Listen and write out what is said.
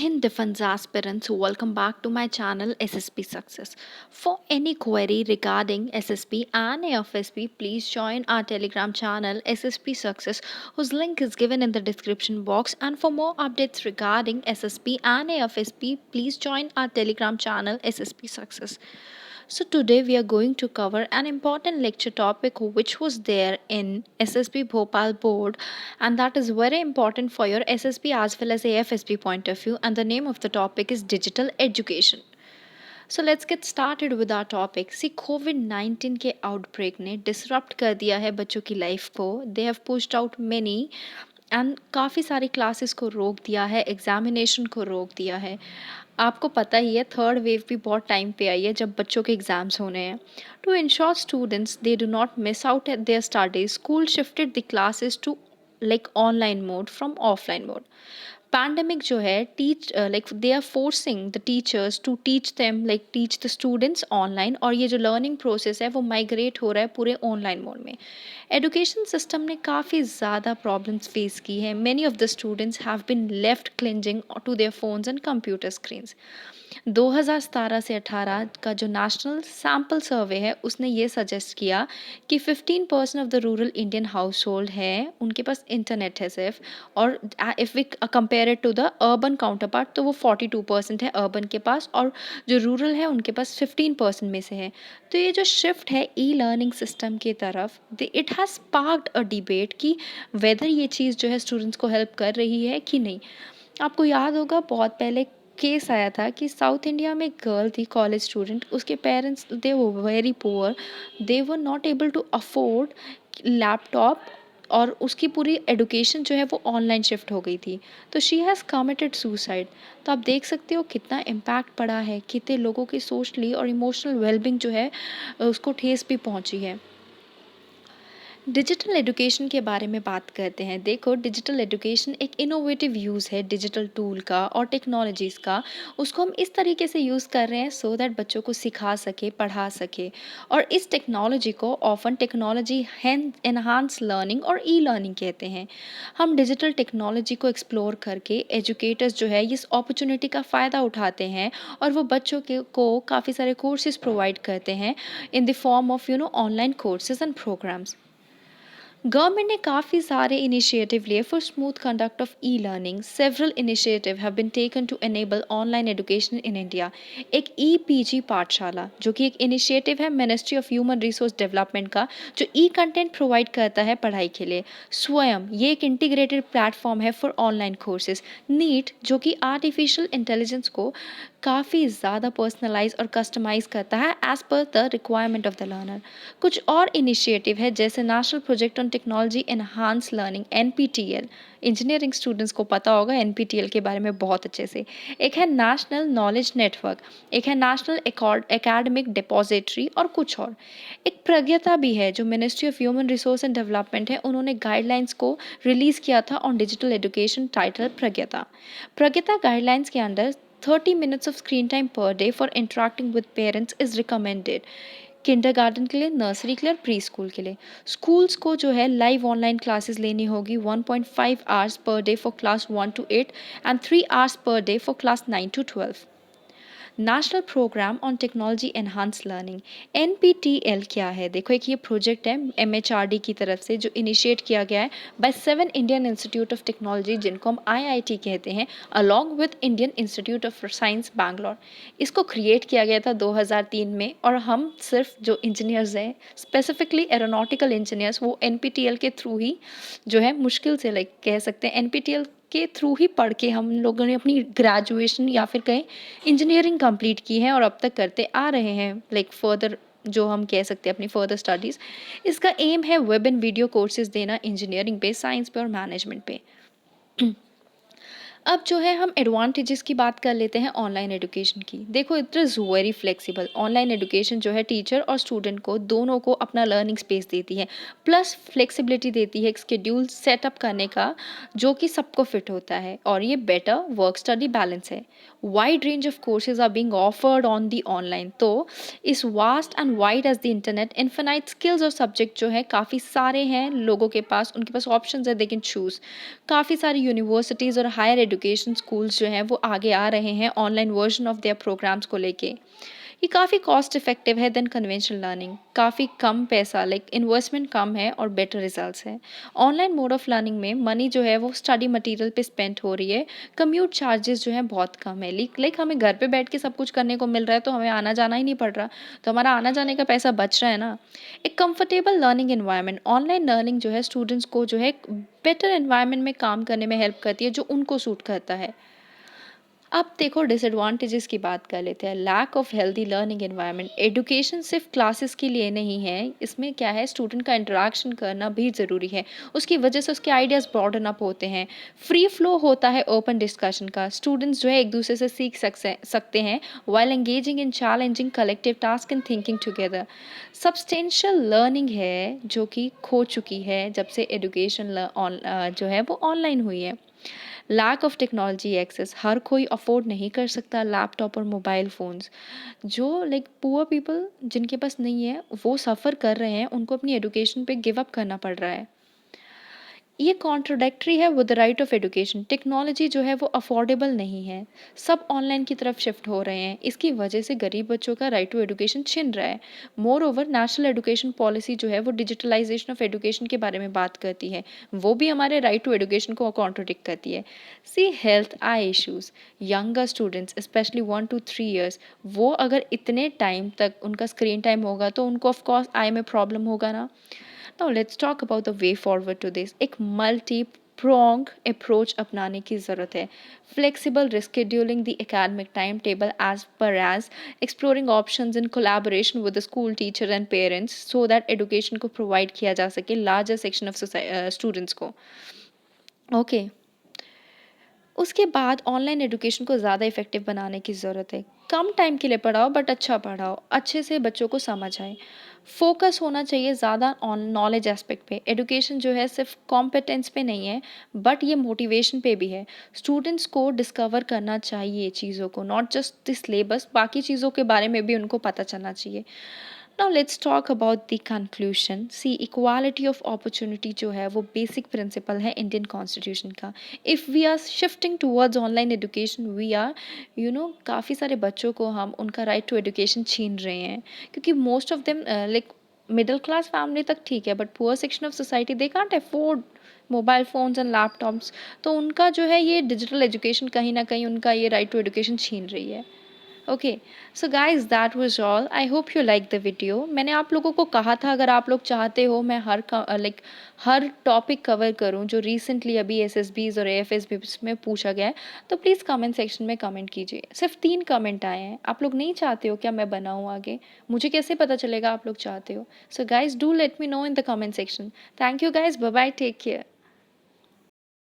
Hind Defense aspirants, welcome back to my channel SSP Success. For any query regarding SSP and AFSP, please join our Telegram channel SSP Success, whose link is given in the description box. And for more updates regarding SSP and AFSP, please join our Telegram channel SSP Success. So today we are going to cover an important lecture topic which was there in SSB Bhopal board, and that is very important for your SSB as well as AFSB point of view, and the name of the topic is digital education. So let's get started with our topic. See, COVID-19 के outbreak ने disrupt कर दिया है बच्चों की life को. They have pushed out many and काफ़ी सारी क्लासेस को रोक दिया है, एग्जामिनेशन को रोक दिया है. आपको पता ही है थर्ड वेव भी बहुत टाइम पे आई है जब बच्चों के एग्ज़ाम्स होने हैं. To ensure students they do not miss out at their studies, school shifted the classes to like online mode from offline mode. Pandemic जो है like they are forcing the teachers to teach them, like teach the students online, और ये जो learning process है वो migrate हो रहा है पूरे ऑनलाइन मोड में. एजुकेशन सिस्टम ने काफ़ी ज़्यादा प्रॉब्लम्स फेस की है. Many of the students have been left clinging to their phones and computer screens. 2017 से 18 का जो नेशनल सैम्पल सर्वे है उसने ये सजेस्ट किया कि 15% of the rural Indian household है उनके पास इंटरनेट है सिर्फ, और if we compare it to the urban counterpart तो वो 42% है अर्बन के पास, और जो रूरल है उनके पास 15% में से है. तो ये जो शिफ्ट है ई लर्निंग सिस्टम की तरफ, it has sparked a debate कि वेदर ये चीज़ जो है स्टूडेंट्स को हेल्प कर रही है कि नहीं. आपको याद होगा बहुत पहले केस आया था कि साउथ इंडिया में एक गर्ल थी, कॉलेज स्टूडेंट, उसके पेरेंट्स दे वो very poor, they were not able to afford laptop, और उसकी पूरी एडुकेशन जो है वो ऑनलाइन शिफ्ट हो गई थी. तो शी हैज़ कमिटेड सुसाइड. तो आप देख सकते हो कितना इम्पैक्ट पड़ा है, कितने लोगों की सोशली और इमोशनल वेलबिंग जो है उसको ठेस भी पहुंची है. डिजिटल एजुकेशन के बारे में बात करते हैं. देखो, डिजिटल एजुकेशन एक इनोवेटिव यूज़ है डिजिटल टूल का और टेक्नोलॉजीज़ का. उसको हम इस तरीके से यूज़ कर रहे हैं सो दैट बच्चों को सिखा सके, पढ़ा सके. और इस टेक्नोलॉजी को ऑफन टेक्नोलॉजी एनहांस लर्निंग और ई लर्निंग कहते हैं. हम डिजिटल टेक्नोलॉजी को एक्सप्लोर करके एजुकेटर्स जो है इस अपॉर्चुनिटी का फ़ायदा उठाते हैं, और वो बच्चों के को काफ़ी सारे कोर्सेज प्रोवाइड करते हैं in the form of online courses and programs. Government ने काफ़ी सारे इनिशिएटिव लिए for smooth conduct of e learning. Several initiative have been taken to enable online education in India. एक ई पीजी पाठशाला जो कि एक इनिशिएटिव है ministry of human resource development का, जो ई कंटेंट प्रोवाइड करता है पढ़ाई के लिए. स्वयं ये एक इंटीग्रेटेड प्लेटफॉर्म है फॉर ऑनलाइन कोर्सेज. नीट जो कि आर्टिफिशियल इंटेलिजेंस को काफ़ी ज़्यादा पर्सनलाइज और कस्टमाइज करता है as per the requirement of the learner. कुछ और इनिशिएटिव है जैसे national project on technology enhance learning NPTEL. Engineering students को पता होगा एनपीटीएल के बारे में बहुत अच्छे से. एक है नेशनल नॉलेज नेटवर्क, एक है नेशनल एकेडमिक डिपॉजिटरी, और कुछ और. एक प्रज्ञता भी है जो ministry of human resource and development है, उन्होंने गाइडलाइंस को रिलीज़ किया था on digital education title प्रज्ञता. प्रज्ञता guidelines के under 30 minutes of screen time per day for interacting with parents is recommended. Kindergarten के लिए, नर्सरी के लिए और प्री स्कूल के लिए. स्कूल्स को जो है लाइव ऑनलाइन क्लासेस लेनी होगी 1.5 hours per day for class 1 to 8 and 3 hours per day for class 9 to 12. National program on technology enhance learning NPTEL क्या है. देखो, एक ये प्रोजेक्ट है एमएचआरडी की तरफ से जो इनिशिएट किया गया है by 7 Indian institute of technology, जिनको हम आईआईटी कहते हैं, along with Indian institute of science Bangalore. इसको क्रिएट किया गया था 2003 में, और हम सिर्फ जो इंजीनियर्स हैं, स्पेसिफिकली एरोनॉटिकल इंजीनियर्स, वो एनपीटीएल के थ्रू ही जो है मुश्किल से लाइक कह सकते हैं एनपीटीएल के थ्रू ही पढ़ के हम लोगों ने अपनी ग्रेजुएशन या फिर कहें इंजीनियरिंग कंप्लीट की है, और अब तक करते आ रहे हैं लाइक फर्दर जो हम कह सकते हैं अपनी फर्दर स्टडीज़. इसका एम है वेब एंड वीडियो कोर्सेज देना इंजीनियरिंग पे, साइंस पे और मैनेजमेंट पे. अब जो है हम एडवांटेजेस की बात कर लेते हैं ऑनलाइन एजुकेशन की. देखो, it is very flexible. Online education जो है टीचर और स्टूडेंट को दोनों को अपना लर्निंग स्पेस देती है, प्लस फ्लेक्सिबिलिटी देती है एक स्केड्यूल सेटअप करने का जो कि सबको फिट होता है, और ये बेटर वर्क स्टडी बैलेंस है. Wide range of courses are being offered on the online. तो इस vast and wide as the internet, infinite skills और सब्जेक्ट जो है काफ़ी सारे हैं लोगों के पास, उनके पास ऑप्शंस है, दे कैन चूज़. काफ़ी सारी यूनिवर्सिटीज़ और हायर एजुकेशन स्कूल्स जो हैं वो आगे आ रहे हैं online version of their programs को लेके। ये काफ़ी कॉस्ट इफ़ेक्टिव है देन कन्वेंशनल लर्निंग। काफ़ी कम पैसा लाइक इन्वेस्टमेंट कम है और बेटर रिजल्ट्स है। ऑनलाइन मोड ऑफ लर्निंग में मनी जो है वो स्टडी मटेरियल पे स्पेंड हो रही है। कम्यूट चार्जेस जो हैं बहुत कम है। लाइक हमें घर पे बैठ के सब कुछ करने को मिल रहा है तो हमें आना जाना ही नहीं पड़ रहा। तो हमारा आना जाने का पैसा बच रहा है ना। एक comfortable learning environment, online learning जो है स्टूडेंट्स को जो है एक बेटर एनवायरनमेंट में काम करने में हेल्प करती है जो उनको सूट करता है। अब देखो डिसएडवांटेजेस की बात कर लेते हैं। Lack of healthy learning environment. Education सिर्फ क्लासेस के लिए नहीं है, इसमें क्या है स्टूडेंट का इंटरेक्शन करना भी ज़रूरी है। उसकी वजह से उसके आइडियाज़ ब्रॉडन अप होते हैं। फ्री फ्लो होता है ओपन डिस्कशन का। स्टूडेंट्स जो है एक दूसरे से सीख सकते हैं while engaging in challenging collective task and thinking together. Substantial learning है जो कि खो चुकी है जब से एजुकेशन जो है वो ऑनलाइन हुई है। Lack of technology access. हर कोई अफोर्ड नहीं कर सकता लैपटॉप और मोबाइल फ़ोन्स। जो लाइक पुअर पीपल जिनके पास नहीं है वो सफ़र कर रहे हैं, उनको अपनी एजुकेशन पे गिव अप करना पड़ रहा है। ये कॉन्ट्रोडक्टरी है with the right of education. Technology जो है वो अफोर्डेबल नहीं है। सब ऑनलाइन की तरफ शिफ्ट हो रहे हैं। इसकी वजह से गरीब बच्चों का राइट टू एजुकेशन छिन रहा है। More over national education policy जो है वो डिजिटलाइजेशन ऑफ एजुकेशन के बारे में बात करती है। वो भी हमारे राइट टू एजुकेशन को कॉन्ट्रोडिक्ट करती है। C health eye issues. Younger students specially 1 to 3 years, वो अगर इतने टाइम तक उनका स्क्रीन टाइम होगा तो उनको ऑफकोर्स आई में प्रॉब्लम होगा ना। Now let's talk about the way forward to this. एक मल्टी प्रोंग अप्रोच अपनाने की ज़रूरत है। Flexible rescheduling the academic time table as per as exploring options in collaboration with the school teacher and parents so that education को provide किया जा सके larger section of students को। ओके, उसके बाद ऑनलाइन एजुकेशन को ज़्यादा इफेक्टिव बनाने की ज़रूरत है। कम टाइम के लिए पढ़ाओ बट अच्छा पढ़ाओ, अच्छे से बच्चों को समझ आए। फोकस होना चाहिए ज़्यादा ऑन नॉलेज एस्पेक्ट पे। एजुकेशन जो है सिर्फ कॉम्पिटेंस पे नहीं है बट ये मोटिवेशन पे भी है। स्टूडेंट्स को डिस्कवर करना चाहिए चीज़ों को, नॉट जस्ट द सिलेबस, बाकी चीज़ों के बारे में भी उनको पता चलना चाहिए। Now let's talk about the conclusion. See equality of opportunity जो है वो बेसिक प्रिंसिपल है इंडियन कॉन्स्टिट्यूशन का। If we are shifting towards online education we are काफ़ी सारे बच्चों को हम उनका राइट टू एजुकेशन छीन रहे हैं, क्योंकि most of them like middle class family तक ठीक है but poor section of society they can't afford mobile phones and laptops. तो उनका जो है ये डिजिटल एजुकेशन कहीं ना कहीं उनका ये राइट टू एजुकेशन छीन रही है। Okay, so guys that was all. I hope you like the video. मैंने आप लोगों को कहा था अगर आप लोग चाहते हो मैं हर टॉपिक कवर करूं जो रिसेंटली अभी एसएसबीज और एएफएसबीज में पूछा गया है, तो प्लीज़ कमेंट सेक्शन में कमेंट कीजिए। सिर्फ 3 कमेंट आए हैं। आप लोग नहीं चाहते हो क्या मैं बनाऊं आगे? मुझे कैसे पता चलेगा आप लोग चाहते हो? So guys do let me know in the comment section. Thank you guys, bye bye, take care.